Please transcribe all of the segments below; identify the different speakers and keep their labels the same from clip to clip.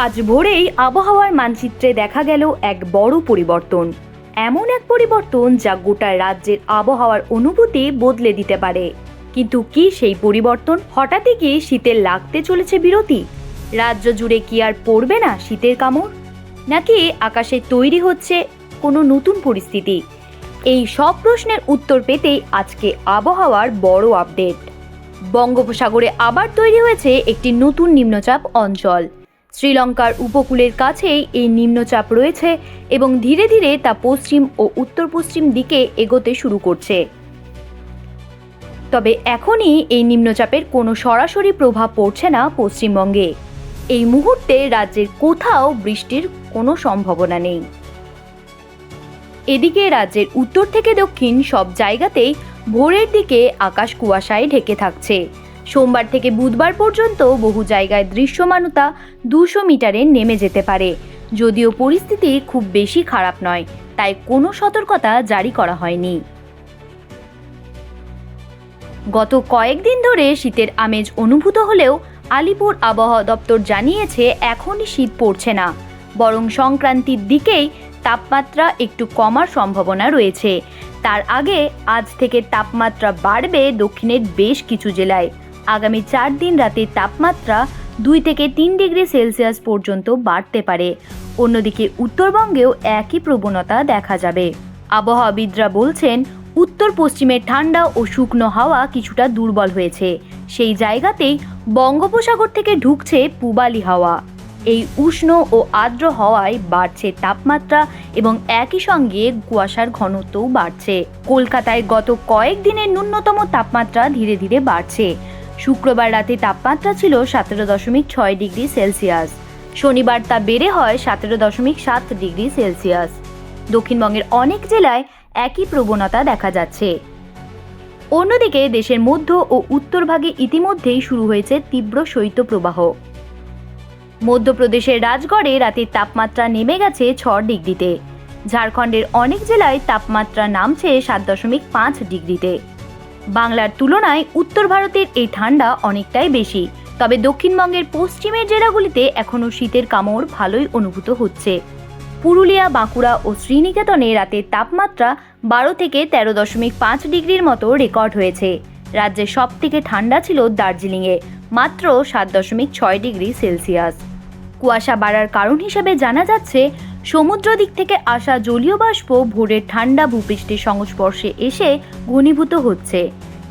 Speaker 1: আজ ভোরেই আবহাওয়ার মানচিত্রে দেখা গেল এক বড় পরিবর্তন। এমন এক পরিবর্তন যা গোটা রাজ্যের আবহাওয়ার অনুভূতি বদলে দিতে পারে। কিন্তু কি সেই পরিবর্তন? হঠাৎই কি শীতের লাগতে চলেছে বিরতি? রাজ্য জুড়ে কি আর পড়বে না শীতের কামড়? নাকি আকাশে তৈরি হচ্ছে কোনো নতুন পরিস্থিতি? এই সব প্রশ্নের উত্তর পেতেই আজকে আবহাওয়ার বড় আপডেট। বঙ্গোপসাগরে আবার তৈরি হয়েছে একটি নতুন নিম্নচাপ অঞ্চল। শ্রীলঙ্কার উপকূলের কাছেই এই নিম্নচাপ রয়েছে এবং ধীরে ধীরে তা পশ্চিম ও উত্তর পশ্চিম দিকে এগোতে শুরু করছে। তবে এখনই এই নিম্নচাপের কোনো সরাসরি প্রভাব পড়ছে না পশ্চিমবঙ্গে। এই মুহূর্তে রাজ্যের কোথাও বৃষ্টির কোনো সম্ভাবনা নেই। এদিকে রাজ্যের উত্তর থেকে দক্ষিণ সব জায়গাতেই ভোরের দিকে আকাশ কুয়াশায় ঢেকে থাকছে। সোমবার থেকে বুধবার পর্যন্ত বহু জায়গায় দৃশ্যমানতা 200 মিটারে নেমে যেতে পারে। যদিও পরিস্থিতি খুব বেশি খারাপ নয়, তাই কোনো সতর্কতা জারি করা হয়নি। গত কয়েকদিন ধরে শীতের আমেজ অনুভূত হলেও আলিপুর আবহাওয়া দপ্তর জানিয়েছে এখনই শীত পড়ছে না, বরং সংক্রান্তির দিকেই তাপমাত্রা একটু কমার সম্ভাবনা রয়েছে। তার আগে আজ থেকে তাপমাত্রা বাড়বে দক্ষিণের বেশ কিছু জেলায়। আগামী 4 দিন রাতের তাপমাত্রা 2 থেকে 3 ডিগ্রি সেলসিয়াস পর্যন্ত বাড়তে পারে। অন্যদিকে উত্তরবঙ্গেও একই প্রবণতা দেখা যাবে। আবহাওয়াবিদরা বলছেন উত্তর পশ্চিমের ঠান্ডা ও শুকনো হাওয়া কিছুটা দুর্বল হয়েছে। সেই জায়গাতেই বঙ্গোপসাগর থেকে ঢুকছে পূবালি হাওয়া। এই উষ্ণ ও আর্দ্র হাওয়ায় বাড়ছে তাপমাত্রা এবং একই সঙ্গে কুয়াশার ঘনত্বও বাড়ছে। কলকাতায় গত কয়েকদিনের ন্যূনতম তাপমাত্রা ধীরে ধীরে বাড়ছে। শুক্রবার রাতে তাপমাত্রা ছিল 17.6 ডিগ্রি সেলসিয়াস। শনিবার তা বেড়ে হয় 17.7 ডিগ্রি সেলসিয়াস। দক্ষিণবঙ্গের অনেক জেলায় একই প্রবণতা দেখা যাচ্ছে। অন্যদিকে দেশের মধ্য ও উত্তরভাগে ইতিমধ্যেই শুরু হয়েছে তীব্র শৈত্যপ্রবাহ। মধ্যপ্রদেশের রাজগড়ে রাতের তাপমাত্রা নেমে গেছে 6 ডিগ্রিতে। ঝাড়খণ্ডের অনেক জেলায় তাপমাত্রা নামছে 7.5 ডিগ্রিতে। বাংলার তুলনায় উত্তর ভারতের এই ঠান্ডা অনেকটাই বেশি। তবে দক্ষিণবঙ্গের পশ্চিমের জেলাগুলিতে এখনও শীতের কামড় ভালোই অনুভূত হচ্ছে। পুরুলিয়া, বাঁকুড়া ও শ্রীনিকেতনে রাতের তাপমাত্রা 12 থেকে 13.5 ডিগ্রির মতো রেকর্ড হয়েছে। রাজ্যে সবথেকে ঠান্ডা ছিল দার্জিলিংয়ে, মাত্র 7.6 ডিগ্রি সেলসিয়াস। কুয়াশা বাড়ার কারণ হিসেবে জানা যাচ্ছে সমুদ্র দিক থেকে আসা জলীয় বাষ্প ভোরের ঠান্ডা ভূপৃষ্ঠের সংস্পর্শে এসে ঘনীভূত হচ্ছে।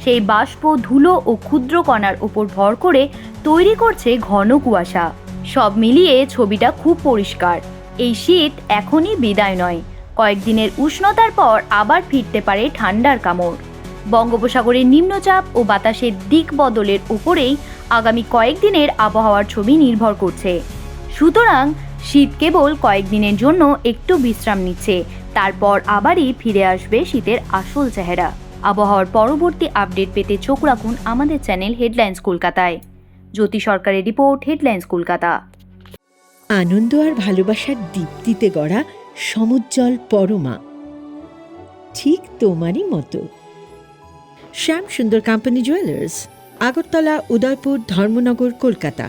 Speaker 1: সেই বাষ্প ধুলো ও ক্ষুদ্র কণার উপর ভর করে তৈরি করছে ঘন কুয়াশা। সব মিলিয়ে ছবিটা খুব পরিষ্কার। এই শীত এখনই বিদায় নয়। কয়েকদিনের উষ্ণতার পর আবার ফিরতে পারে ঠান্ডার কামড়। বঙ্গোপসাগরের নিম্নচাপ ও বাতাসের দিক বদলের উপরেই আগামী কয়েকদিনের আবহাওয়ার ছবি নির্ভর করছে। সুতরাং শীত কেবল কয়েকদিনের জন্য একটু বিশ্রাম নিচ্ছে, তারপর আবারই ফিরে আসবে শীতের আসল চেহারা। আবহাওয়ার পরবর্তী আপডেট পেতে চোখ রাখুন আমাদের চ্যানেল হেডলাইন্স কলকাতায়। জ্যোতি সরকারের রিপোর্ট, হেডলাইন্স কলকাতা।
Speaker 2: আনন্দ আর ভালোবাসার দীপ্তিতে গড়া সমুজ্জ্বল পরমা, ঠিক তোমারই মতো। শ্যাম সুন্দর কোম্পানি জুয়েলার্স, আগরতলা, উদয়পুর, ধর্মনগর, কলকাতা।